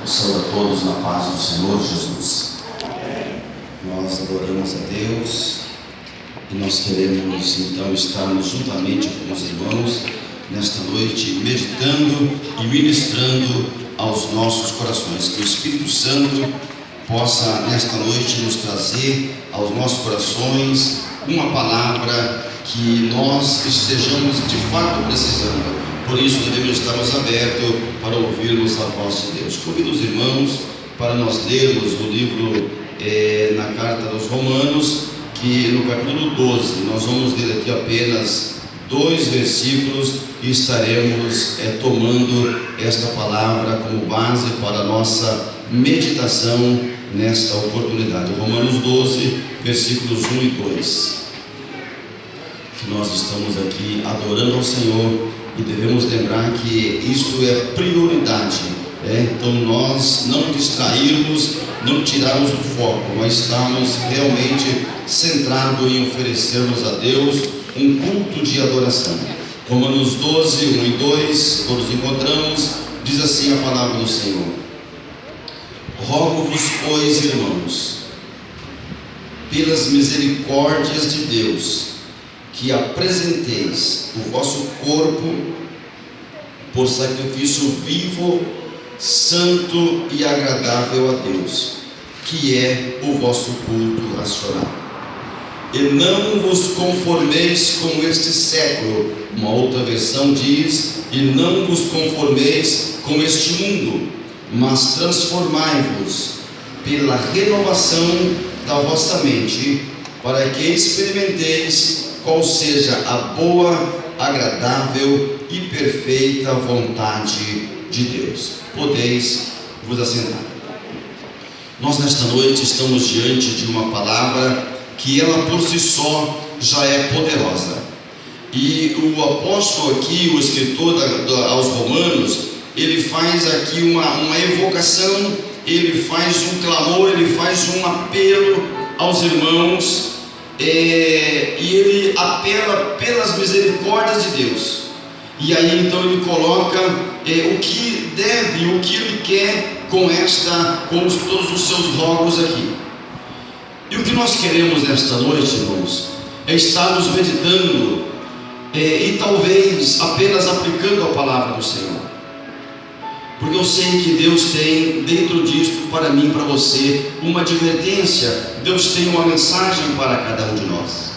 Saúde a todos na paz do Senhor Jesus. Nós adoramos a Deus e nós queremos então estarmos juntamente com os irmãos nesta noite, meditando e ministrando aos nossos corações. Que o Espírito Santo possa nesta noite nos trazer aos nossos corações uma palavra que nós estejamos de fato precisando. Por isso devemos estarmos abertos para ouvirmos a voz de Deus. Convido os irmãos para nós lermos o livro na carta dos Romanos, que no capítulo 12, nós vamos ler aqui apenas 2 versículos e estaremos tomando esta palavra como base para a nossa meditação nesta oportunidade. Romanos 12, versículos 1 e 2. Que nós estamos aqui adorando ao Senhor e devemos lembrar que isto é prioridade, então nós não distrairmos, não tirarmos do foco, mas estamos realmente centrados em oferecermos a Deus um culto de adoração. Romanos 12, 1 e 2, todos encontramos, diz assim a palavra do Senhor: rogo-vos, pois, irmãos, pelas misericórdias de Deus, que apresenteis o vosso corpo por sacrifício vivo, santo e agradável a Deus, que é o vosso culto racional. E não vos conformeis com este século. Uma outra versão diz: e não vos conformeis com este mundo, mas transformai-vos pela renovação da vossa mente, para que experimenteis qual seja a boa, agradável e perfeita vontade de Deus. Podeis vos assentar. Nós nesta noite estamos diante de uma palavra que ela por si só já é poderosa. E o apóstolo aqui, o escritor aos Romanos, ele faz aqui uma evocação, ele faz um clamor, ele faz um apelo aos irmãos. E ele apela pelas misericórdias de Deus. E aí então ele coloca o que deve, o que ele quer com todos os seus rogos aqui. E o que nós queremos nesta noite, irmãos, é estarmos meditando e talvez apenas aplicando a palavra do Senhor. Porque eu sei que Deus tem dentro disto para mim, para você, uma advertência. Deus tem uma mensagem para cada um de nós.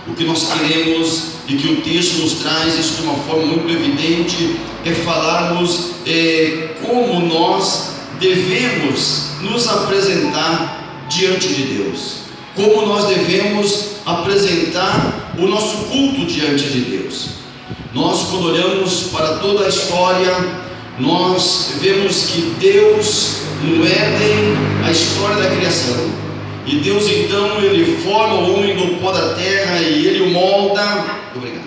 O que nós queremos e que o texto nos traz isso de uma forma muito evidente é falarmos como nós devemos nos apresentar diante de Deus, como nós devemos apresentar o nosso culto diante de Deus. Nós, quando olhamos para toda a história, nós vemos que Deus, no Éden, a história da criação, e Deus então ele forma o homem do pó da terra e ele o molda. Obrigado.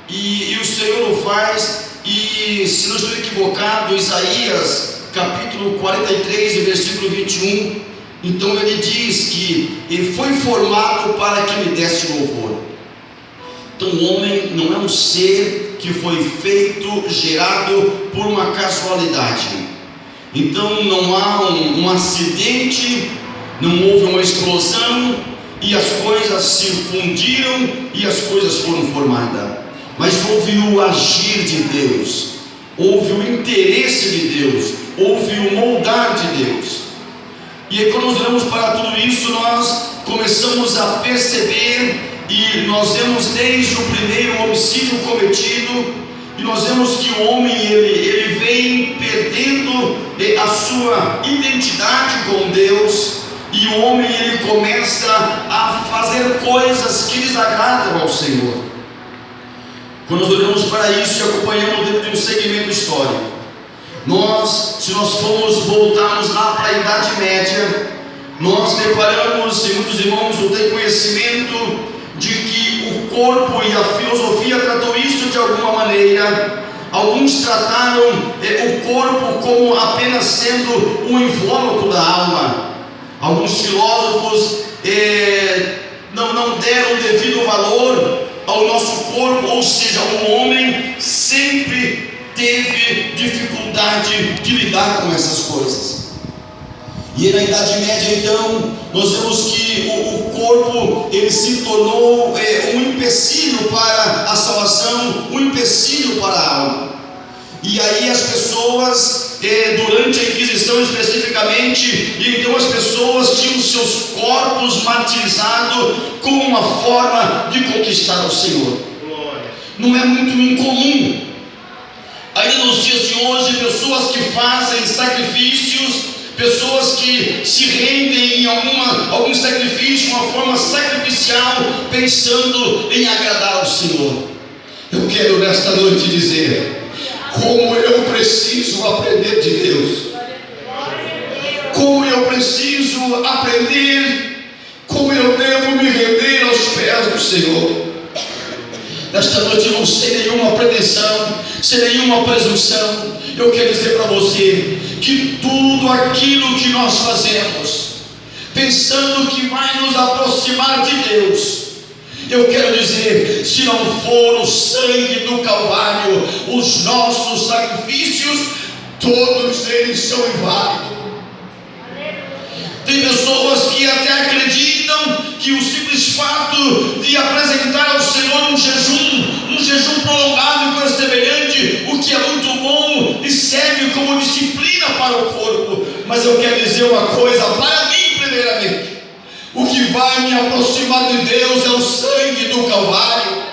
E o Senhor o faz. E se não estou equivocado, Isaías capítulo 43 versículo 21, então ele diz que ele foi formado para que me desse louvor. Então o homem não é um ser que foi feito, gerado por uma casualidade. Então não há um acidente, não houve uma explosão e as coisas se fundiram e as coisas foram formadas. Mas houve o agir de Deus, houve o interesse de Deus, houve o moldar de Deus. E aí quando nós olhamos para tudo isso, nós começamos a perceber. E nós vemos desde o primeiro homicídio cometido, e nós vemos que o homem ele vem perdendo a sua identidade com Deus, e o homem ele começa a fazer coisas que desagradam ao Senhor. Quando nós olhamos para isso e acompanhamos dentro de um segmento histórico, se nós voltarmos lá para a Idade Média, nós deparamos, e muitos irmãos não têm conhecimento de que o corpo e a filosofia tratou isso de alguma maneira. Alguns trataram o corpo como apenas sendo um invólucro da alma. Alguns filósofos não deram devido valor ao nosso corpo, ou seja, o homem sempre teve dificuldade dificuldade de lidar com essas coisas. E na Idade Média, então, nós vemos que o corpo, ele se tornou um empecilho para a salvação, um empecilho para a alma. E aí as pessoas, durante a Inquisição especificamente, então as pessoas tinham seus corpos martirizados como uma forma de conquistar o Senhor. Não é muito incomum, ainda nos dias de hoje, pessoas que fazem sacrifícios, pessoas que se rendem em algum sacrifício, uma forma sacrificial, pensando em agradar ao Senhor. Eu quero nesta noite dizer: como eu preciso aprender de Deus, como eu preciso aprender, como eu devo me render aos pés do Senhor. Nesta noite, não sem nenhuma pretensão, sem nenhuma presunção, eu quero dizer para você que tudo aquilo que nós fazemos, pensando que vai nos aproximar de Deus, eu quero dizer, se não for o sangue do Calvário, os nossos sacrifícios, todos eles são inválidos. Tem pessoas que até acreditam que o simples fato de apresentar ao Senhor um jejum prolongado e perseverante, o que é muito bom e serve como disciplina para o corpo. Mas eu quero dizer uma coisa, para mim primeiramente, o que vai me aproximar de Deus é o sangue do Calvário.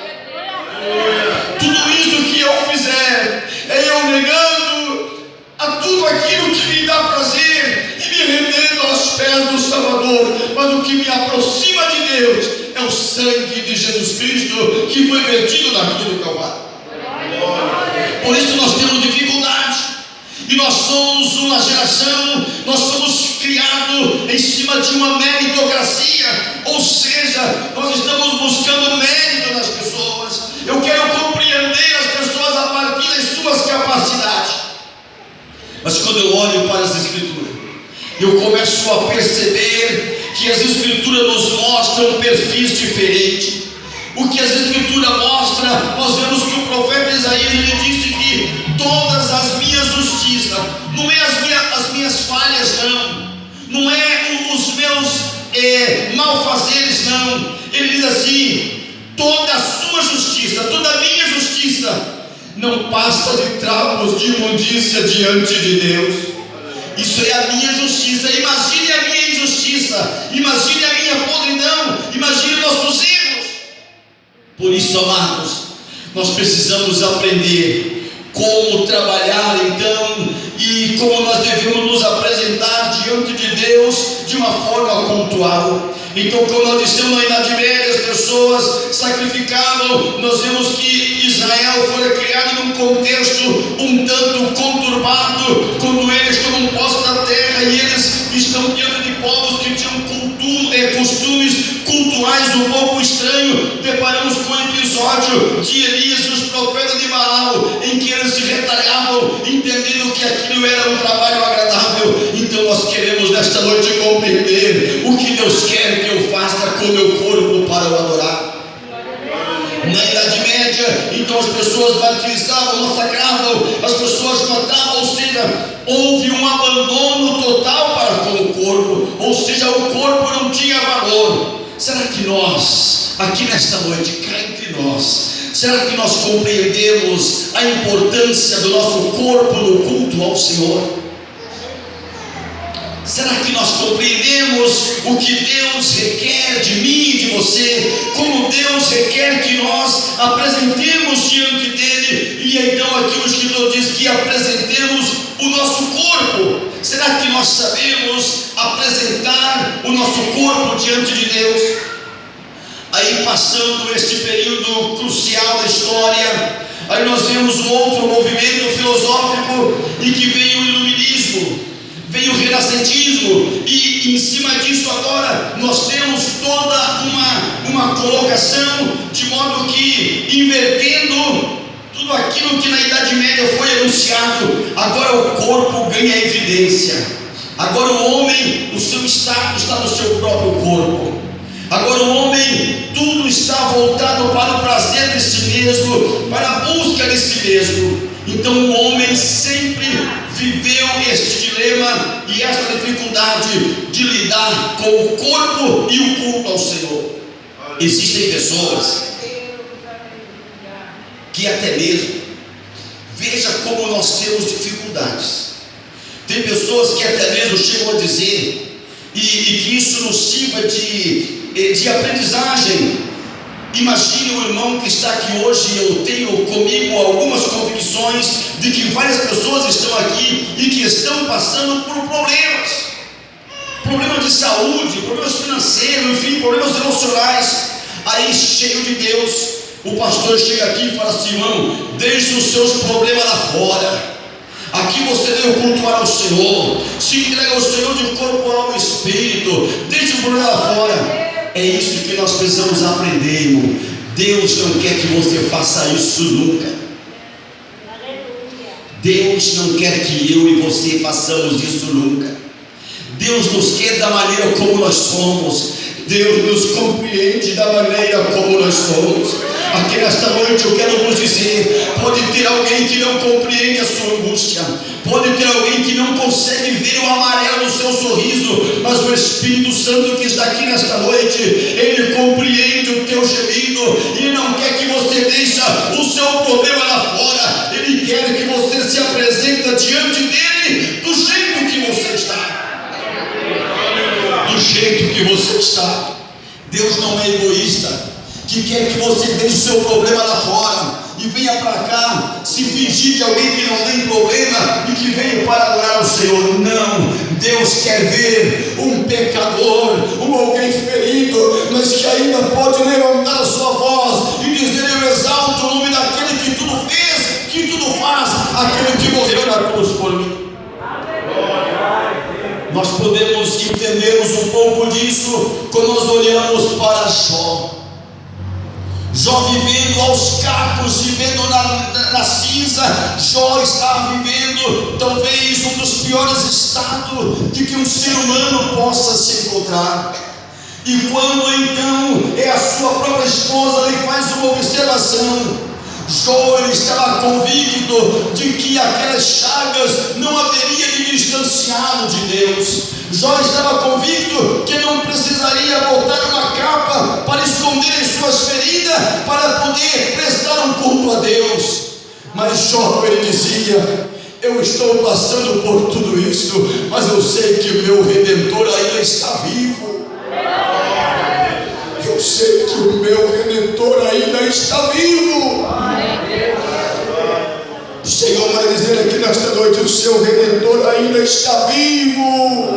Tudo isso que eu fizer, é eu negando a tudo aquilo que me dá prazer e me rendendo aos pés do Salvador. Mas o que me aproxima de Deus é o sangue de Jesus Cristo, que foi vertido na cruz do Calvário. Por isso nós temos dificuldade. E nós somos uma geração, nós somos criados em cima de uma meritocracia, ou seja, nós estamos buscando mérito nas pessoas. Eu quero compreender as pessoas a partir das suas capacidades. Mas quando eu olho para as Escrituras, eu começo a perceber que as Escrituras nos mostram perfis diferentes. O que as Escrituras mostram, nós vemos que o profeta Isaías, ele disse que todas as minhas justiças, não é as minhas falhas, não é os meus malfazeres, não. Ele diz assim: toda a sua justiça, toda a minha justiça não passa de trapos de imundícia diante de Deus. Isso é a minha justiça. Imagine a minha injustiça, imagine a minha podridão, imagine nossos erros. Por isso, amados, nós precisamos aprender como trabalhar então e como nós devemos nos apresentar diante de Deus de uma forma pontual. Então, como nós dissemos na Idade Média, as pessoas sacrificavam. Nós vemos que Israel foi criado num contexto um tanto conturbado, quando eles tomam posse da terra e eles estão diante de povos que tinham costumes culturais um pouco estranhos. Deparamos com o episódio de Elias e os profetas de Baal, em que eles se retalhavam, entendendo que aquilo era um trabalho agradável. Então nós queremos nesta noite compreender o que Deus quer que eu faça com o meu corpo para o adorar. Na Idade Média, então as pessoas martirizavam, massacravam, as pessoas matavam, ou seja, houve um abandono total para com o corpo, ou seja, o corpo não tinha valor. Será que nós, aqui nesta noite, cá entre nós, será que nós compreendemos a importância do nosso corpo no culto ao Senhor? Será que nós compreendemos o que Deus requer de mim e de você? Como Deus requer que nós apresentemos diante dEle? E então aqui o escritor diz que apresentemos o nosso corpo. Será que nós sabemos apresentar o nosso corpo diante de Deus? Aí, passando este período crucial da história, aí nós vemos um outro movimento filosófico, em que veio o iluminismo, veio o renascentismo, e em cima disso agora nós temos toda uma colocação, de modo que, invertendo tudo aquilo que na Idade Média foi anunciado, agora o corpo ganha evidência. Agora o homem, o seu status está no seu próprio corpo. Agora o homem, tudo está voltado para o prazer de si mesmo, para a busca de si mesmo. Então o homem sempre este dilema e esta dificuldade de lidar com o corpo e o culto ao Senhor. Existem pessoas que até mesmo, veja como nós temos dificuldades. Tem pessoas que até mesmo chegam a dizer, e que isso nos sirva de aprendizagem. Imagine o irmão que está aqui hoje. Eu tenho comigo algumas convicções de que várias pessoas estão aqui e que estão passando por problemas de saúde, problemas financeiros, enfim, problemas emocionais. Aí, cheio de Deus, o pastor chega aqui e fala assim: irmão, deixe os seus problemas lá fora. Aqui você deve cultuar ao Senhor, se entrega ao Senhor de corpo, alma e espírito. Deixe o problema lá fora. É isso que nós precisamos aprender, irmão. Deus não quer que você faça isso nunca. Deus não quer que eu e você façamos isso nunca. Deus nos quer da maneira como nós somos. Deus nos compreende da maneira como nós somos. Aqui nesta noite eu quero vos dizer: pode ter alguém que não compreende a sua angústia, pode ter alguém que não consegue ver o amarelo no seu sorriso, mas o Espírito Santo que está aqui nesta noite, ele compreende o teu gemido e não quer que você deixe o seu problema lá fora. Ele quer que você se apresente diante dele do jeito que você está. Do jeito que você está. Deus não é egoísta, que quer que você deixe o seu problema lá fora e venha para cá se fingir de alguém que não tem problema e que veio para adorar ao Senhor. Não, Deus quer ver um pecador, alguém ferido, mas que ainda pode levantar a sua voz e dizer: eu exalto o nome daquele que tudo fez, que tudo faz, aquele que morreu na cruz por mim. Nós podemos entendermos um pouco disso quando nós olhamos para Jó. Jó vivendo aos cacos, vivendo na cinza. Jó está vivendo talvez um dos piores estados de que um ser humano possa se encontrar. E quando então a sua própria esposa lhe faz uma observação, Jó ele estava convicto de que aquelas chagas não haveria de distanciá-lo de Deus. Jó estava convicto que não precisaria botar uma capa para esconder as suas feridas, para poder prestar um culto a Deus. Mas Jó ele dizia: eu estou passando por tudo isso, mas eu sei que o meu Redentor ainda está vivo. Eu sei que o meu Redentor ainda está vivo. O Senhor vai dizer aqui nesta noite: o seu Redentor ainda está vivo.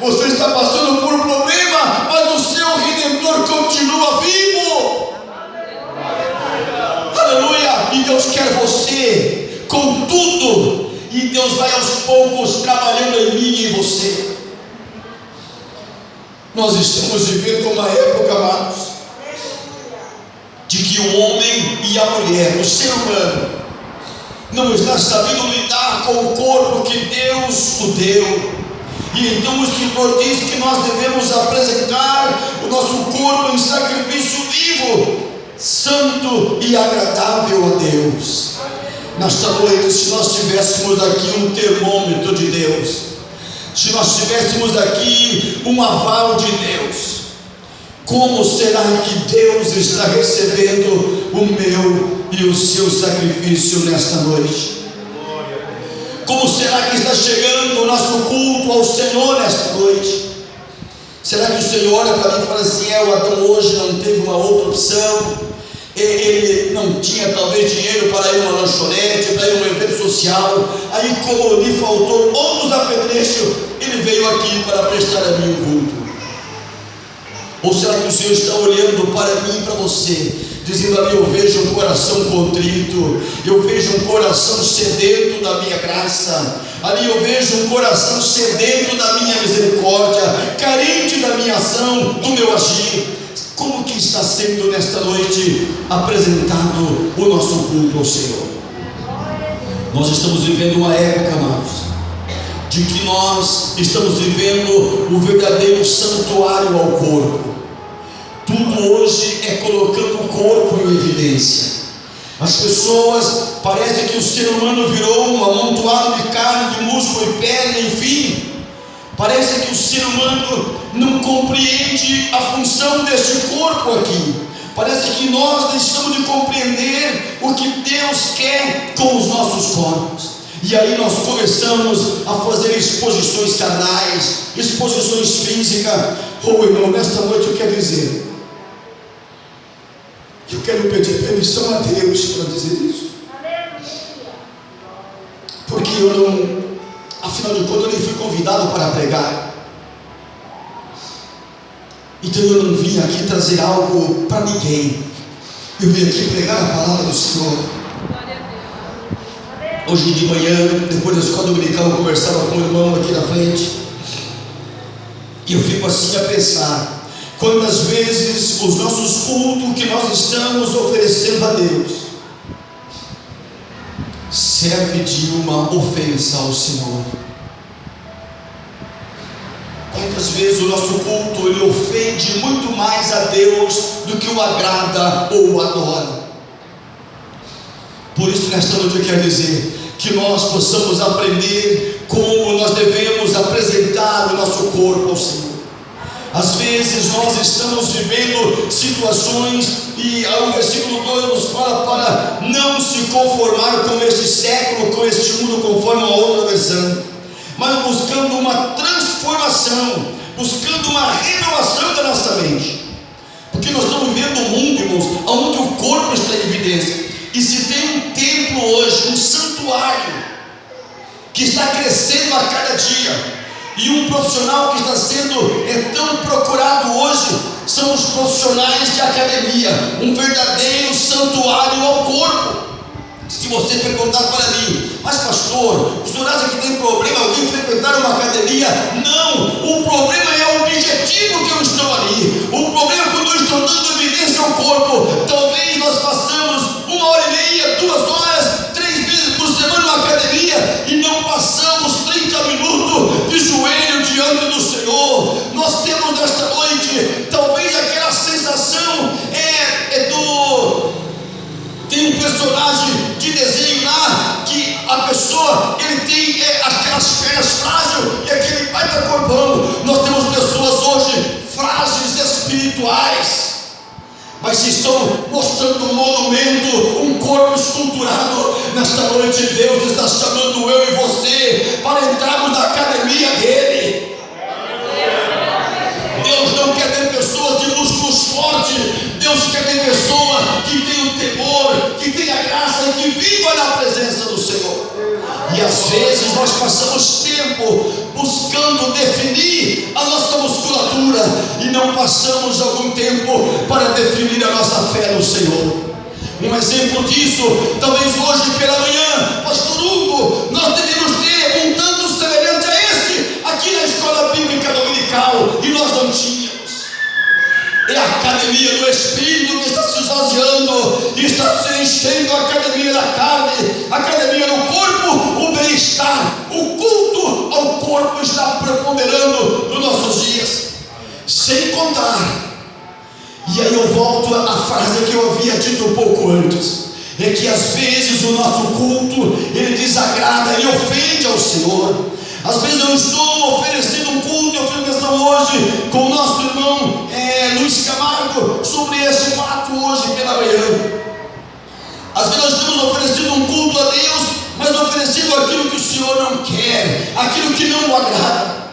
Você está passando por um problema, mas o seu Redentor continua vivo. Aleluia. E Deus quer você com tudo, e Deus vai aos poucos trabalhando em mim e em você. Nós estamos vivendo uma época, amados, de que o homem e a mulher, o ser humano, não está sabendo lidar com o corpo que Deus o deu. E então o Escritor diz que nós devemos apresentar o nosso corpo em sacrifício vivo, santo e agradável a Deus. Nesta noite, se nós tivéssemos aqui um termômetro de Deus, se nós tivéssemos aqui um aval de Deus, como será que Deus está recebendo o meu e o seu sacrifício nesta noite? Como será que está chegando o nosso culto ao Senhor nesta noite? Será que o Senhor olha para mim e fala assim: o Adão hoje não teve uma outra opção, ele não tinha talvez dinheiro para ir a uma lanchonete, para ir a um evento social, aí como lhe faltou outros apetrechos, ele veio aqui para prestar a mim um culto? Ou será que o Senhor está olhando para mim e para você, dizendo: ali eu vejo um coração contrito, eu vejo um coração sedento da minha graça, ali eu vejo um coração sedento da minha misericórdia, carente da minha ação, do meu agir? Como que está sendo nesta noite apresentado o nosso culto ao Senhor? Nós estamos vivendo uma época, amados, de que nós estamos vivendo o verdadeiro santuário ao corpo. Tudo hoje é colocando o corpo em evidência. As pessoas, parece que o ser humano virou um amontoado de carne Parece que o ser humano não compreende a função deste corpo aqui. Parece que nós deixamos de compreender o que Deus quer com os nossos corpos. E aí nós começamos a fazer exposições carnais, exposições físicas. Irmão, nesta noite eu quero dizer, eu quero pedir permissão a Deus para dizer isso. Porque eu não, afinal de contas, eu nem fui convidado para pregar. Então eu não vim aqui trazer algo para ninguém. Eu vim aqui pregar a palavra do Senhor. Hoje de manhã, depois da escola dominical, eu conversava com o irmão aqui na frente. E eu fico assim a pensar, quantas vezes os nossos cultos que nós estamos oferecendo a Deus serve de uma ofensa ao Senhor. Quantas vezes o nosso culto ele ofende muito mais a Deus do que o agrada ou o adora. Por isso nesta noite eu quero dizer que nós possamos aprender como nós devemos apresentar o nosso corpo ao Senhor. Às vezes nós estamos vivendo situações e o versículo 2 nos fala para não se conformar com este século, com este mundo, conforme a outra versão, mas buscando uma transformação, buscando uma renovação da nossa mente. Porque nós estamos vivendo um mundo, irmãos, onde o corpo está em evidência. E se tem um templo hoje, um santuário que está crescendo a cada dia, e um profissional que está sendo tão procurado hoje, são os profissionais de academia, um verdadeiro santuário ao corpo. Se você perguntar para mim, mas pastor, o senhor acha que tem problema alguém frequentar uma academia? Não, o problema é o objetivo que eu estou ali. O problema é quando eu estou dando evidência ao corpo. Talvez nós passamos 1h30, 2 horas, 3 vezes por semana na academia e não passamos 30 minutos de joelho diante do Senhor. Nós temos nesta noite, talvez aquela sensação tem um personagem de desenho lá, que a pessoa, ele tem aquelas pernas frágeis e aquele baita corpão. Nós temos pessoas hoje frágeis espirituais, mas se estão mostrando um monumento, um corpo esculturado. Nesta noite Deus está chamando eu e você para entrarmos na academia dele. Deus não quer ter pessoas de músculos fortes. Deus quer ter pessoa que tem o temor, que tem a graça e que viva na presença do Senhor. E às vezes nós passamos tempo buscando definir a nossa musculatura e não passamos algum tempo para definir a nossa fé no Senhor. Um exemplo disso, talvez hoje pela manhã, pastor Hugo, nós devemos ter um tanto semelhante a este aqui na escola bíblica dominical, e nós não tínhamos. É a academia do Espírito que está se esvaziando, está se enchendo a academia da carne, a academia do corpo, o bem-estar, o culto ao corpo está preponderando nos nossos dias. Sem contar, e aí eu volto à frase que eu havia dito um pouco antes, é que às vezes o nosso culto, ele desagrada, ele ofende ao Senhor. Às vezes eu estou oferecendo um culto, eu fiz questão hoje com o nosso irmão Luiz Camargo sobre esse fato hoje pela manhã. Às vezes nós estamos oferecendo um culto a Deus, mas oferecendo aquilo que o Senhor não quer, aquilo que não o agrada.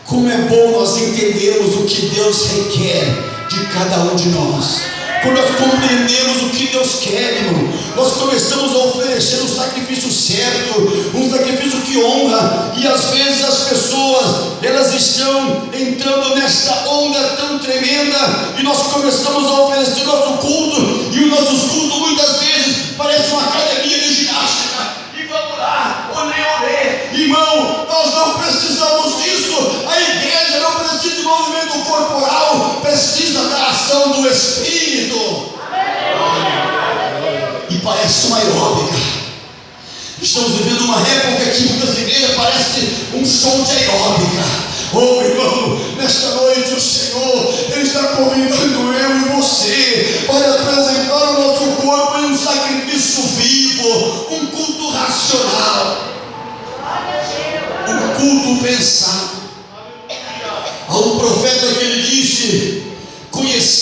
Como é bom nós entendermos o que Deus requer de cada um de nós. Quando nós compreendemos o que Deus quer, irmão, nós começamos a oferecer um sacrifício certo, um sacrifício que honra. E às vezes as pessoas, elas estão entrando nesta onda tão tremenda, e nós começamos a oferecer nosso culto, e os nossos cultos muitas vezes parecem uma academia de ginástica. E vamos lá, olê, irmão, nós não precisamos disso. A igreja não precisa de movimento corporal, precisa da ação do Espírito. E parece uma aeróbica. Estamos vivendo uma época que muitas igrejas parecem um show de aeróbica. Oh, irmão, nesta noite o Senhor, Ele está convidando eu e você para apresentar o nosso corpo em um sacrifício vivo, um culto racional, um culto pensado.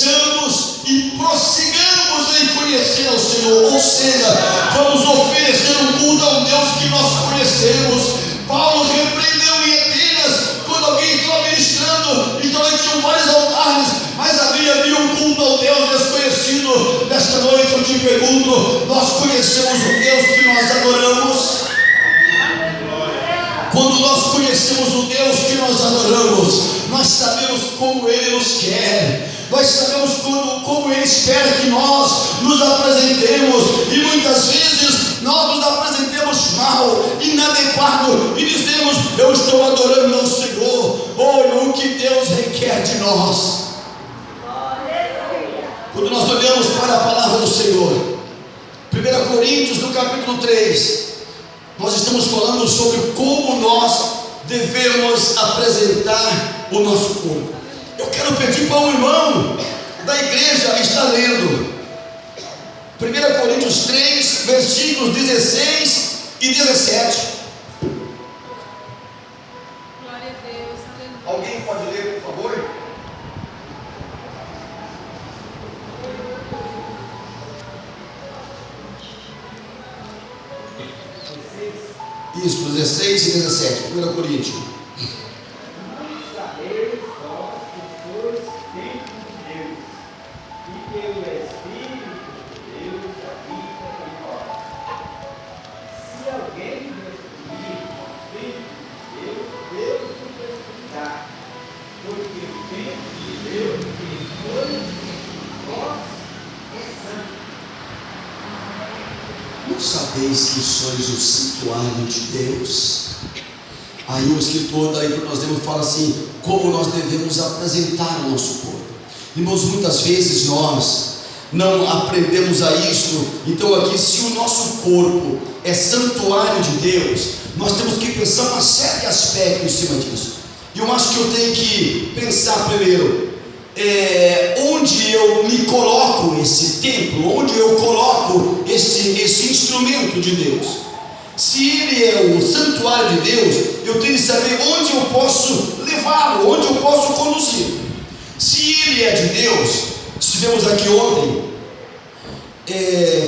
conheçamos e prossigamos em conhecer ao Senhor. Ou seja, vamos oferecer um culto ao Deus que nós conhecemos. Paulo repreendeu em Atenas, quando alguém estava ministrando, e também tinham vários altares, mas havia um culto ao Deus desconhecido. Nesta noite eu te pergunto: nós conhecemos o Deus que nós adoramos? Quando nós conhecemos o Deus que nós adoramos, nós sabemos como Ele nos quer, nós sabemos como Ele espera que nós nos apresentemos, e muitas vezes nós nos apresentemos mal, inadequado, e dizemos: eu estou adorando ao Senhor. Olha o que Deus requer de nós. Quando nós olhamos para a palavra do Senhor, 1 Coríntios no capítulo 3, nós estamos falando sobre como nós devemos apresentar o nosso corpo. Eu quero pedir para um irmão da igreja estar lendo 1 Coríntios 3, versículos 16 e 17. Glória a Deus. Alguém pode ler, por favor? Isso, 16 e 17, 1 Coríntios. Sabeis vós que sois templo de Deus, e que o Espírito de Deus habita em vós. Se alguém destruir o templo de Deus, Deus o destruirá, porque o templo de Deus que sois em vós é santo. Não sabeis que sois o santuário de Deus? Aí o escritor daí que nós devemos falar assim: como nós devemos apresentar o nosso corpo. Irmãos, muitas vezes nós não aprendemos a isto. Então aqui, se o nosso corpo é santuário de Deus, nós temos que pensar uma série de aspectos em cima disso. E eu acho que eu tenho que pensar primeiro, onde eu me coloco esse templo, onde eu coloco esse instrumento de Deus. Se ele é o santuário de Deus, eu tenho que saber onde eu posso levá-lo, onde eu posso conduzir. Se ele é de Deus, estivemos aqui ontem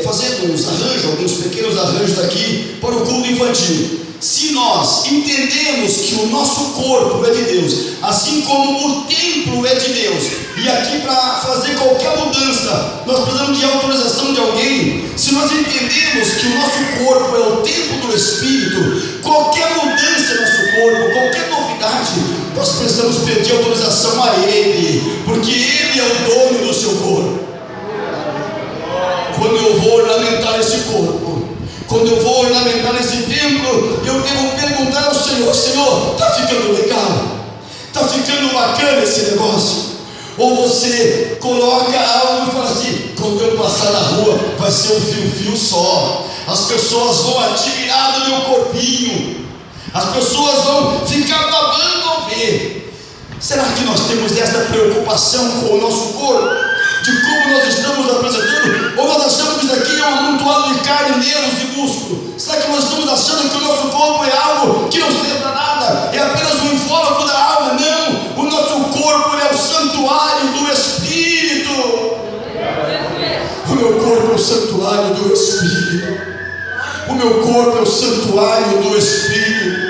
fazendo uns arranjos, alguns pequenos arranjos aqui para o culto infantil. Se nós entendemos que o nosso corpo é de Deus, assim como o templo é de Deus, e aqui para fazer qualquer mudança nós precisamos de autorização de alguém, se nós entendemos que o nosso corpo é o templo do Espírito, qualquer mudança no nosso corpo, qualquer novidade, nós precisamos pedir autorização a Ele, porque Ele é o dono do seu corpo. Quando eu vou ornamentar esse corpo, quando eu vou ornamentar esse templo, eu devo perguntar ao Senhor: Senhor, está ficando legal? Está ficando bacana esse negócio? Ou você coloca algo e fala assim: quando eu passar na rua, vai ser um fio-fio só, as pessoas vão admirar do meu corpinho, as pessoas vão ficar babando ao ver. Será que nós temos essa preocupação com o nosso corpo? De como nós estamos apresentando? Ou nós achamos que isso aqui é um amontoado de carne, nervos e músculo? Será que nós estamos achando que o nosso corpo é algo que não serve para nada? É apenas um invólucro da alma? Não! O nosso corpo é o santuário do Espírito. O meu corpo é o santuário do Espírito. O meu corpo é o santuário do Espírito.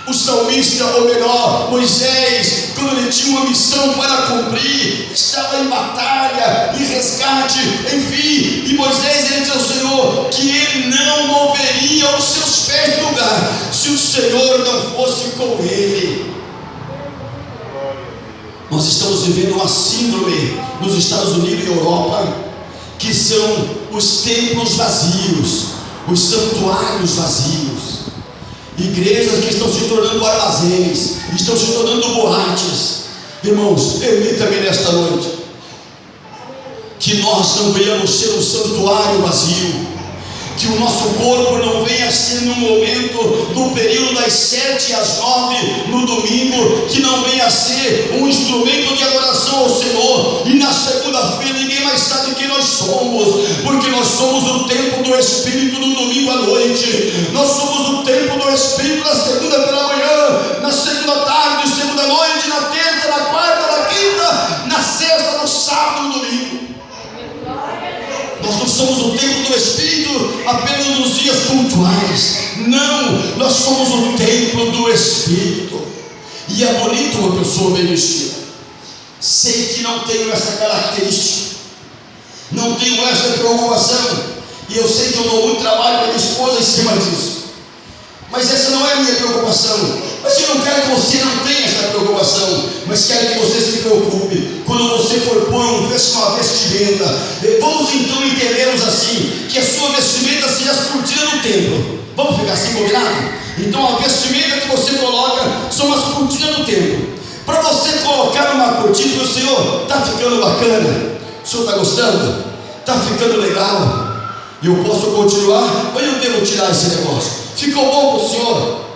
O salmista, ou melhor, Moisés, quando ele tinha uma missão para cumprir, estava em batalha, em resgate, enfim, e Moisés ele disse ao Senhor que ele não moveria os seus pés do lugar se o Senhor não fosse com ele. Nós estamos vivendo uma síndrome nos Estados Unidos e Europa, que são os templos vazios, os santuários vazios. Igrejas que estão se tornando armazéns, estão se tornando boates. Irmãos, permita-me nesta noite que nós não venhamos ser um santuário vazio, que o nosso corpo não venha ser no momento, no período das 7 às 9 no domingo, que não venha ser um instrumento de adoração ao Senhor, e na segunda-feira ninguém mais sabe quem nós somos, porque nós somos o templo do Espírito no domingo à noite, nós somos o templo do Espírito na segunda pela manhã, na segunda tarde, segunda noite, na terça, na quarta, na quinta, na sexta, no sábado, Espírito apenas nos dias pontuais. Não, nós somos o templo do Espírito. E é bonito uma pessoa bem vestida. Sei que não tenho essa característica, não tenho essa preocupação, e eu sei que eu dou muito trabalho para minha esposa em cima disso, mas essa não é a minha preocupação. Mas eu não quero que você não tenha essa preocupação, mas quero que você se preocupe quando você for pôr uma vestimenta. Vamos então entendermos assim, que a sua vestimenta seja as cortinas do templo. Vamos ficar assim combinado? Então a vestimenta que você coloca são as cortinas do templo. Para você colocar uma cortina do Senhor, está ficando bacana? O Senhor está gostando? Está ficando legal? E eu posso continuar? Ou eu devo tirar esse negócio? Ficou bom para o Senhor?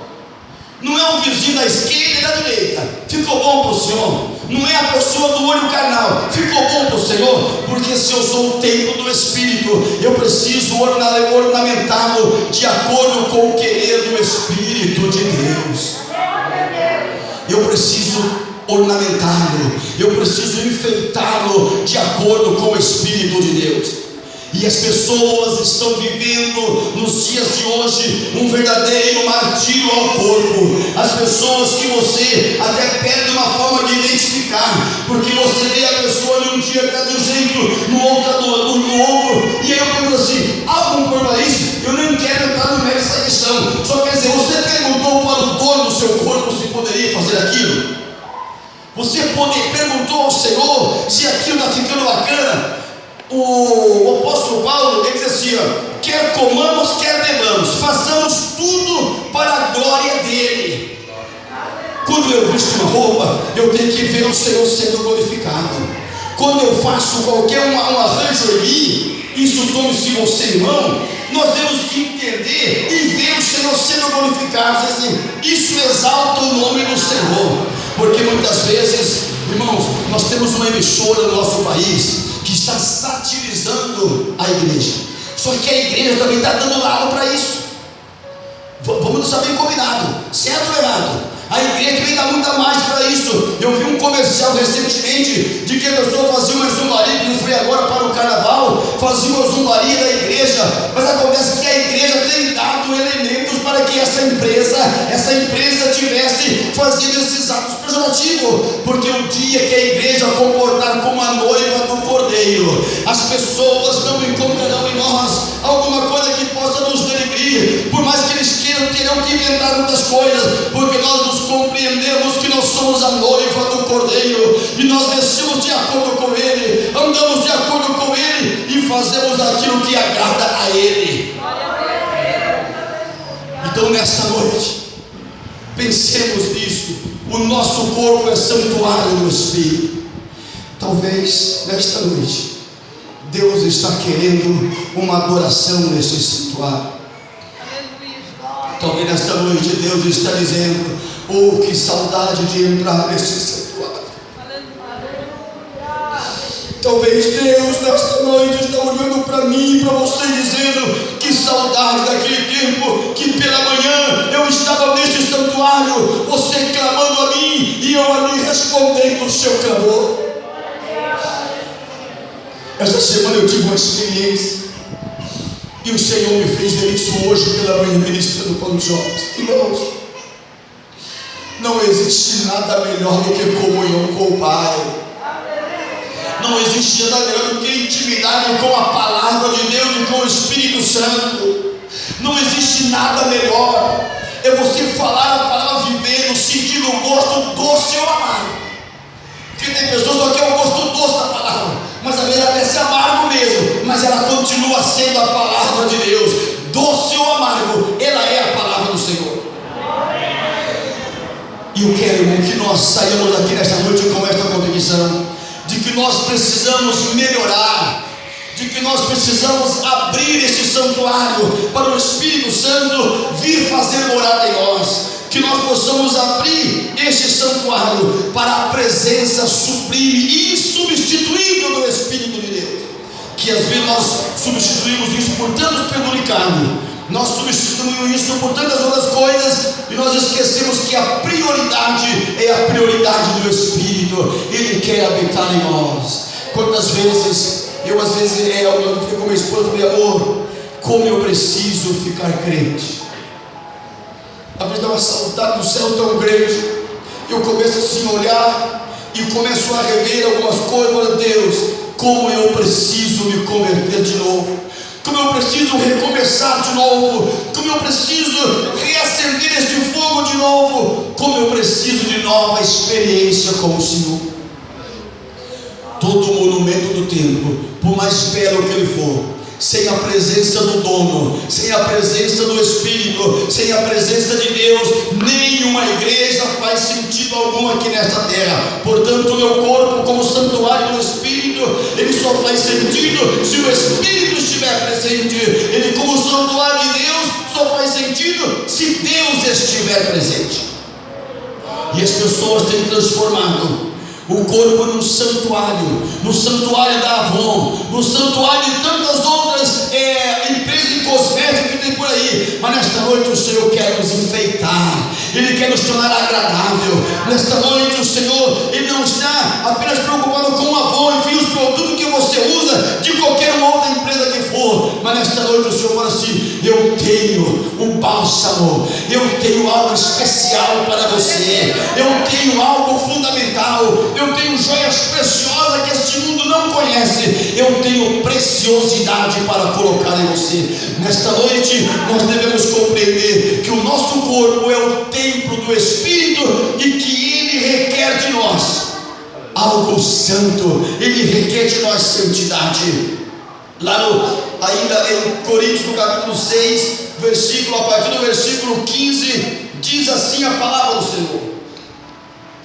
Não é o vizinho da esquerda e da direita. Ficou bom para o Senhor? Não é a pessoa do olho carnal. Ficou bom para o Senhor? Porque se eu sou o templo do Espírito, eu preciso ornamentá-lo de acordo com o querer do Espírito de Deus. Eu preciso ornamentá-lo, eu preciso enfeitá-lo de acordo com o Espírito de Deus. E as pessoas estão vivendo nos dias de hoje um verdadeiro martírio ao corpo. As pessoas que você até perde uma forma de identificar, porque você vê a pessoa num dia está de um jeito, no outro está do outro, e aí eu pergunto assim: há algum problema isso? Eu nem quero entrar no meio dessa questão. Só quer dizer, você perguntou para o dono do seu corpo se poderia fazer aquilo? Você perguntou ao Senhor se aquilo está ficando bacana? O apóstolo Paulo, ele diz assim: quer comamos, quer bebamos, façamos tudo para a glória dele. Quando eu visto uma roupa, eu tenho que ver o Senhor sendo glorificado. Quando eu faço qualquer um arranjo ali, isso tome-se você, irmão, nós temos que entender e ver o Senhor sendo glorificado. Assim, isso exalta o nome do Senhor, porque muitas vezes, irmãos, nós temos uma emissora no nosso país que está satirizando a igreja, só que a igreja também está dando lado para isso. Vamos saber combinado, certo ou errado? A igreja também dá muita mais para isso. Eu vi um comercial recentemente de que a pessoa fazia uma zombaria, que não foi agora para o carnaval, fazia uma zombaria da igreja, mas acontece que a igreja tem dado elementos para que essa empresa tivesse fazendo esses atos pejorativos, porque o dia que a igreja comportar como a noiva do Cordeiro, as pessoas não encontrarão em nós alguma coisa que possa nos denegrir. Por mais que eles queiram, terão que inventar muitas coisas, porque nós nos compreendemos que nós somos a noiva do Cordeiro, e nós vestimos de acordo com Ele, andamos de acordo com Ele e fazemos aquilo que agrada a Ele. Então nesta noite, pensemos nisso. O nosso corpo é santuário do Espírito. Talvez nesta noite Deus está querendo uma adoração neste santuário. Talvez nesta noite Deus está dizendo: oh, que saudade de entrar neste santuário. Talvez Deus nesta noite está olhando para mim e para você, dizendo: que saudade daquele tempo que pela manhã eu estava neste santuário, você clamando a mim e eu ali respondendo o seu clamor. Esta semana eu tive uma experiência e o Senhor me fez ver isso hoje pela manhã, ministrando para os jovens. Irmãos, não existe nada melhor do que comunhão com o Pai. Não existe nada melhor do que intimidade com a palavra de Deus e com o Espírito Santo. Não existe nada melhor. É você falar a palavra, vivendo, sentindo o gosto doce ou amargo. Porque tem pessoas que querem o gosto doce da palavra, mas a verdade é ser amargo mesmo, mas ela continua sendo a palavra de Deus. Doce ou amargo, ela é a palavra do Senhor. E eu quero, irmão, que nós saiamos aqui nesta noite com esta convicção de que nós precisamos melhorar, de que nós precisamos abrir este santuário para o Espírito Santo vir fazer morada em nós, que nós possamos abrir este santuário para a presença sublime e insubstituível do Espírito de Deus. Que às vezes nós substituímos isso por tantos penduricados, nós substituímos isso por tantas outras coisas, e nós esquecemos que a prioridade é a prioridade do Espírito. Ele quer habitar em nós. Quantas vezes eu fico com minha esposa e falei: amor, como eu preciso ficar crente. Às vezes dá uma saudade do céu tão grande, eu começo assim a olhar e começo a rever algumas coisas. Meu Deus, como eu preciso me converter de novo, como eu preciso recomeçar de novo, como eu preciso reacender esse fogo de novo, como eu preciso de nova experiência com o Senhor. Todo monumento do templo, por mais belo que ele for, sem a presença do dono, sem a presença do Espírito, sem a presença de Deus, nenhuma igreja faz sentido algum aqui nesta terra. Portanto, o meu corpo, como santuário do Espírito, ele só faz sentido se o Espírito estiver presente. Ele, como santuário de Deus, só faz sentido se Deus estiver presente. E as pessoas têm transformado o corpo num santuário, no santuário da Avon, no santuário de tantas outras empresas de cosméticos que tem por aí. Mas nesta noite o Senhor quer nos enfeitar, Ele quer nos tornar agradável. Nesta noite o Senhor, Ele não está apenas preocupado com o Avon, enfim, os produtos que você usa de qualquer uma outra empresa que for. Mas nesta noite o Senhor fala assim: eu tenho um bálsamo, eu tenho algo especial para você, eu tenho algo fundamental, eu tenho joias preciosas que este mundo não conhece, eu tenho preciosidade para colocar em você. Nesta noite nós devemos compreender que o nosso corpo é o templo do Espírito e que Ele requer de nós algo santo, Ele requer de nós santidade. Ainda em Coríntios, no capítulo 6, a partir do versículo 15, diz assim a palavra do Senhor,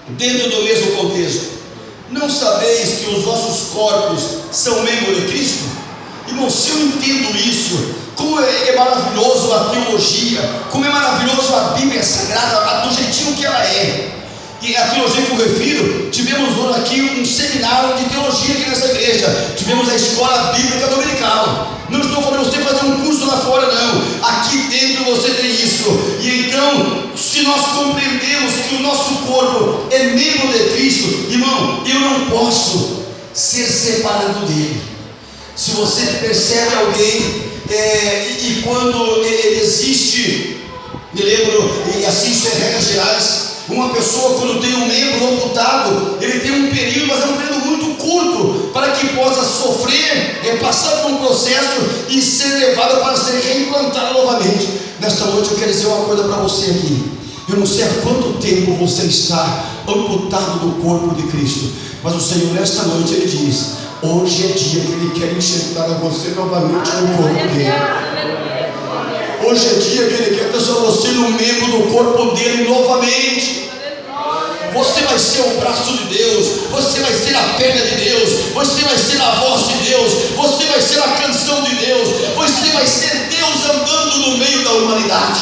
dentro do mesmo contexto: não sabeis que os vossos corpos são membros de Cristo? Irmão, se eu entendo isso, como é maravilhoso a teologia, como é maravilhoso a Bíblia Sagrada, do jeitinho que ela é. E a teologia que eu refiro, tivemos hoje aqui um seminário de teologia aqui nessa igreja, tivemos a escola bíblica dominical. Não estou falando você fazer um curso lá fora, não. Aqui dentro você tem isso. E então, se nós compreendemos que o nosso corpo é membro de Cristo, irmão, eu não posso ser separado dele. Se você percebe alguém e quando ele existe, me lembro, e assim são regras gerais, uma pessoa quando tem um membro amputado, ele tem um período, mas é um período muito curto, para que possa sofrer, passar por um processo e ser levado para ser reimplantado novamente. Nesta noite eu quero dizer uma coisa para você aqui. Eu não sei há quanto tempo você está amputado do corpo de Cristo, mas o Senhor nesta noite Ele diz: hoje é dia que Ele quer enxertar você novamente no corpo dele. Hoje é dia que Ele quer transformar você num membro do corpo dele novamente. Você vai ser o braço de Deus, você vai ser a perna de Deus, você vai ser a voz de Deus, você vai ser a canção de Deus, você vai ser Deus andando no meio da humanidade.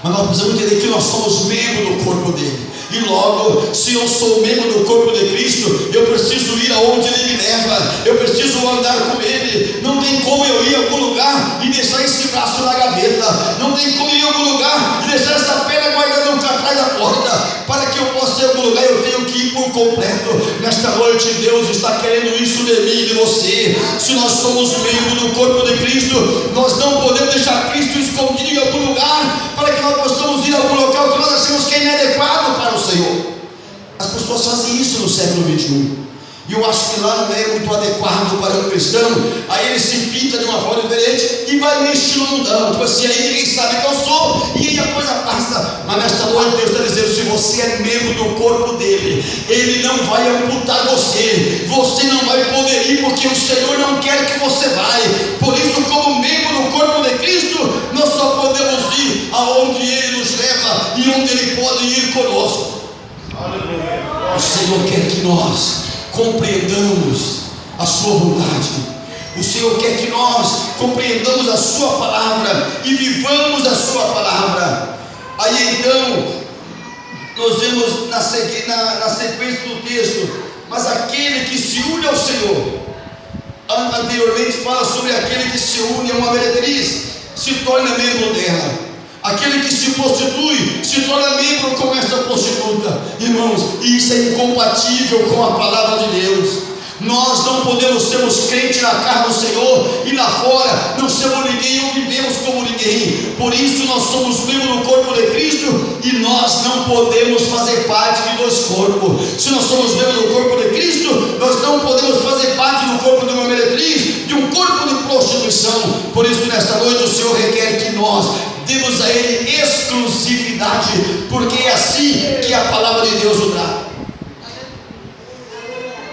Mas nós precisamos entender que nós somos membro do corpo dele. E logo, se eu sou membro do corpo de Cristo, eu preciso ir aonde Ele me leva, eu preciso andar com Ele. Não tem como eu ir a algum lugar e deixar esse braço na gaveta, não tem como eu ir a algum lugar e deixar essa perna guardada atrás da porta. Para que eu possa ir a algum lugar, eu tenho que ir por completo. Nesta noite, Deus está querendo isso de mim e de você. Se nós somos membros do corpo de Cristo, nós não podemos deixar Cristo escondido em algum lugar, para que nós possamos ir a algum local que nós achamos que é inadequado para o Senhor. As pessoas fazem isso no século 21. E eu acho que lá não é muito adequado para um cristão. Aí ele se pinta de uma forma diferente e vai meio estilo mundão. Tipo assim, aí ninguém sabe quem eu sou e aí a coisa passa. Mas nesta noite Deus está dizendo: se você é membro do corpo dele, Ele não vai amputar você. Você não vai poder ir porque o Senhor não quer que você vá. Por isso, como membro do corpo de Cristo, nós só podemos ir aonde Ele nos leva e onde Ele pode ir conosco. O Senhor quer que nós compreendamos a sua vontade. O Senhor quer que nós compreendamos a sua palavra e vivamos a sua palavra. Aí então nós vemos na sequência do texto: mas aquele que se une ao Senhor, anteriormente fala sobre aquele que se une a uma meretriz, se torna membro dela. Aquele que se prostitui se torna membro como esta prostituta. Irmãos, isso é incompatível com a palavra de Deus. Nós não podemos sermos crentes na casa do Senhor e lá fora não sermos ninguém ou vivemos como ninguém. Por isso nós somos membros do corpo de Cristo e nós não podemos fazer parte de dois corpos. Se nós somos membros do corpo de Cristo, nós não podemos fazer parte do corpo de uma meretriz, de um corpo de prostituição. Por isso nesta noite o Senhor requer que nós demos a Ele exclusividade, porque é assim que a palavra de Deus o dá.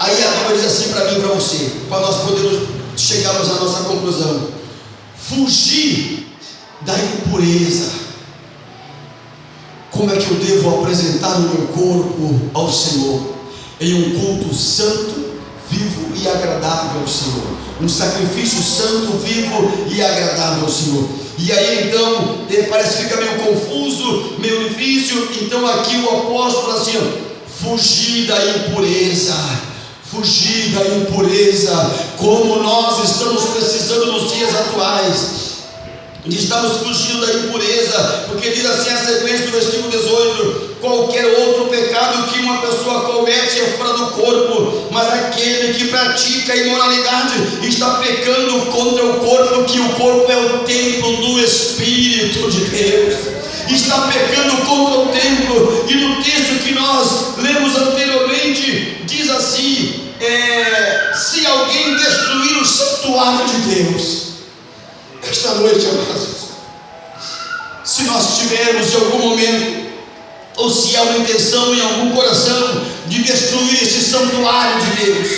Aí a Bíblia diz assim para mim e para você, para nós podermos chegarmos à nossa conclusão: fugir da impureza. Como é que eu devo apresentar o meu corpo ao Senhor? Em um culto santo, vivo e agradável ao Senhor, um sacrifício santo, vivo e agradável ao Senhor. E aí então parece que fica meio confuso, meio difícil. Então aqui o apóstolo fala assim: fugir da impureza. Fugir da impureza, como nós estamos precisando nos dias atuais. Estamos fugindo da impureza, porque diz assim a sequência do versículo 18: qualquer outro pecado que uma pessoa comete é fora do corpo, mas aquele que pratica a imoralidade está pecando contra o corpo, que o corpo é o templo do Espírito de Deus. Está pecando contra o templo. E no texto que nós lemos anteriormente diz assim: se alguém destruir o santuário de Deus. Esta noite, amados, se nós tivermos em algum momento, ou se há uma intenção em algum coração de destruir este santuário de Deus,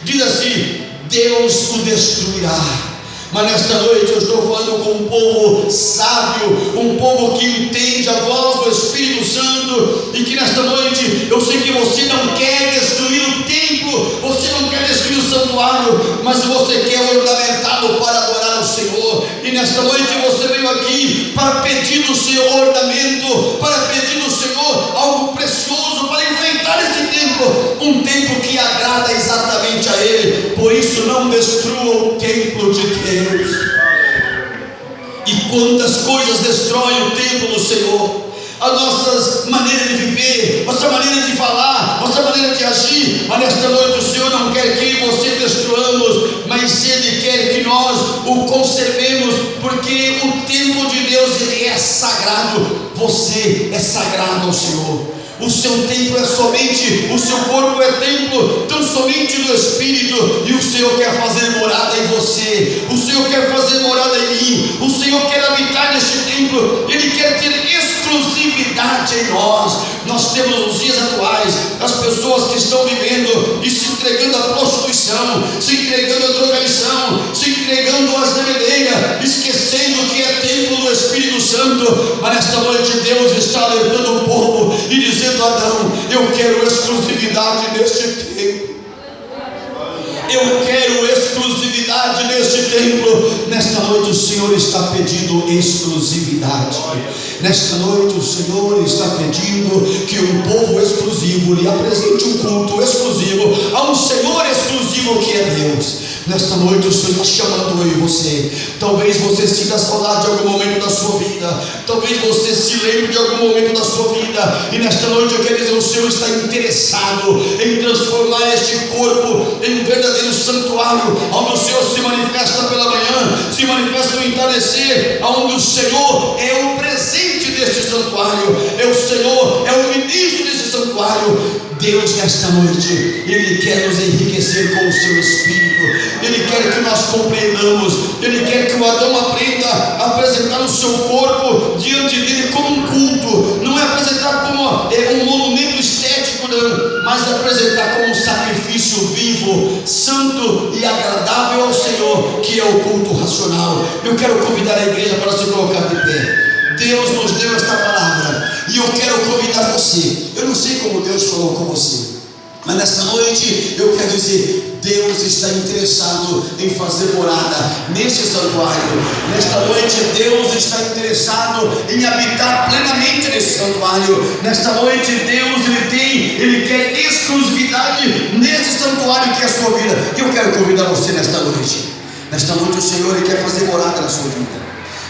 diz assim: Deus o destruirá. Mas nesta noite eu estou falando com um povo sábio, um povo que entende a voz do Espírito Santo, e que nesta noite eu sei que você não quer destruir o templo, você não quer destruir o santuário, mas você quer ornamentá-lo para adorar ao Senhor. E nesta noite você veio aqui para pedir do Senhor ornamento, para pedir do Senhor algo precioso para enfrentar esse templo, um templo que agrada exatamente a Ele. Por isso não destrua o templo de Deus. E quantas coisas destroem o templo do Senhor? As nossas maneiras de viver, nossa maneira de falar, nossa maneira de agir. Mas nesta noite o Senhor não quer que você destruamos, mas Ele quer que nós o conservemos, porque o templo de Deus ele é sagrado. Você é sagrado ao Senhor. O seu templo é somente, o seu corpo é templo tão somente do Espírito, e o Senhor quer fazer morada em você, o Senhor quer fazer morada em mim, o Senhor quer habitar neste templo, Ele quer ter exclusividade em nós. Nós temos nos dias atuais as pessoas que estão vivendo e se entregando à prostituição, se entregando à drogadição, se entregando às bebedeiras, esquecendo que é templo do Espírito Santo. Mas nesta noite Deus está alertando o povo e dizendo: Adão, eu quero exclusividade neste templo. Eu quero exclusividade neste templo. Nesta noite o Senhor está pedindo exclusividade. Nesta noite o Senhor está pedindo que um povo exclusivo lhe apresente um culto exclusivo a um Senhor exclusivo que é Deus. Nesta noite o Senhor está chamando eu e você. Talvez você sinta saudade de algum momento da sua vida, talvez você se lembre de algum momento da sua vida, e nesta noite eu quero dizer: o Senhor está interessado em transformar este corpo em um verdadeiro santuário, onde o Senhor se manifesta pela manhã, se manifesta no entardecer, onde o Senhor é o presente deste santuário, é o Senhor, é o ministro desse santuário. Deus nesta noite, Ele quer nos enriquecer com o seu Espírito. Ele quer que nós compreendamos, Ele quer que o Adão aprenda a apresentar o seu corpo diante dele como um culto, não é apresentar como um monumento estético, não, mas apresentar como um sacrifício vivo, santo e agradável ao Senhor, que é o culto racional. Eu quero convidar a igreja para se colocar de pé. Deus nos deu esta palavra e eu quero convidar você. Eu não sei como Deus falou com você, mas nesta noite eu quero dizer: Deus está interessado em fazer morada neste santuário. Nesta noite Deus está interessado em habitar plenamente neste santuário. Nesta noite Deus Ele quer exclusividade neste santuário que é a sua vida. Eu quero convidar você nesta noite. Nesta noite o Senhor Ele quer fazer morada na sua vida.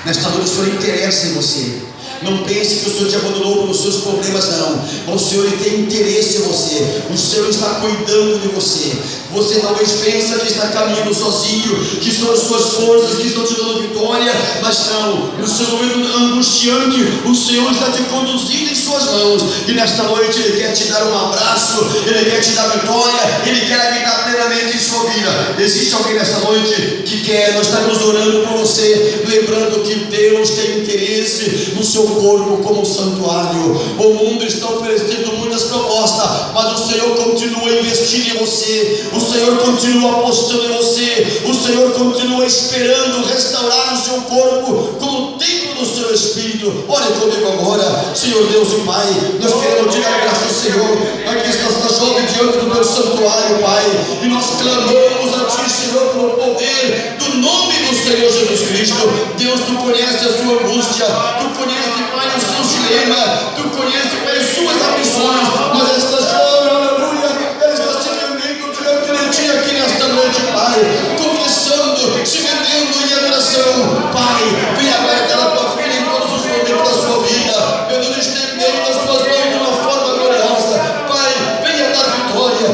Nesta noite o Senhor interessa em você. Não pense que o Senhor te abandonou pelos seus problemas, não. O Senhor ele tem interesse em você. O Senhor está cuidando de você. Você talvez pensa que está caminhando sozinho, que são as suas forças que estão te dando vitória, mas não. No seu momento angustiante, o Senhor está te conduzindo em suas mãos. E nesta noite Ele quer te dar um abraço, Ele quer te dar vitória, Ele quer habitar plenamente em sua vida. Existe alguém nesta noite que quer? Nós estamos orando por você, lembrando que Deus tem interesse no seu corpo como santuário. O mundo está oferecendo muitas propostas, mas o Senhor continua investindo em você. O Senhor continua apostando em você. O Senhor continua esperando restaurar o seu corpo como templo do seu Espírito. Ore comigo agora. Senhor Deus e Pai, nós queremos te dar graças, Senhor. Aqui está esta jovem diante do teu santuário, Pai, e nós clamamos a ti, Senhor, pelo poder do nome do Senhor Jesus Cristo. Deus, tu conhece a sua angústia, tu conhece, Pai, os seus dilemas, tu conhece, Pai, as suas aflições, mas esta jovem, aleluia, ela está se rendendo diante de ti aqui nesta noite, Pai, confessando, se rendendo em adoração. Pai, venha guardar a tua filha em todos os momentos da sua vida. Meu Deus, estendendo as tuas mãos de uma forma gloriosa. Pai, venha dar vitória.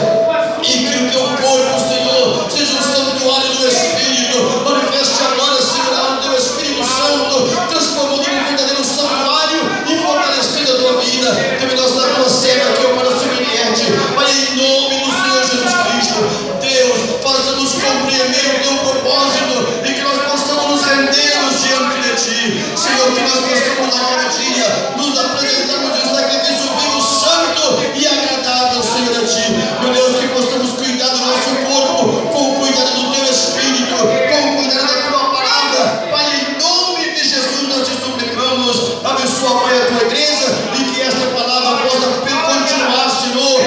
E que o teu corpo, Senhor, seja um santuário do Espírito. Manifeste agora, Senhor, o teu Espírito Santo, transformando num verdadeiro santuário e fortalecendo a tua vida. Deve nós dar a tua serva aqui para o Semierte. Pai, em nome do Senhor Jesus Cristo, Deus, faça-nos compreender o teu propósito e que nós possamos nos rendermos diante de ti. Senhor, que nós possamos a cada dia nos apresentarmos em sacrifício vivo, santo e agradável, Senhor, a ti. Meu Deus, que possamos cuidar do nosso corpo com o cuidado do teu Espírito, com o cuidado da tua palavra. Pai, em nome de Jesus nós te suplicamos. Abençoa, Pai, a tua igreja e que esta palavra possa continuar, Senhor,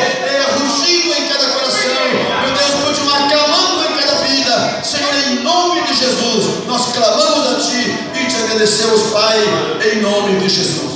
rugindo em cada coração. Meu Deus, continuar clamando em cada vida. Senhor, em nome de Jesus nós clamamos a ti e te agradecemos, Pai, em nome de Jesus.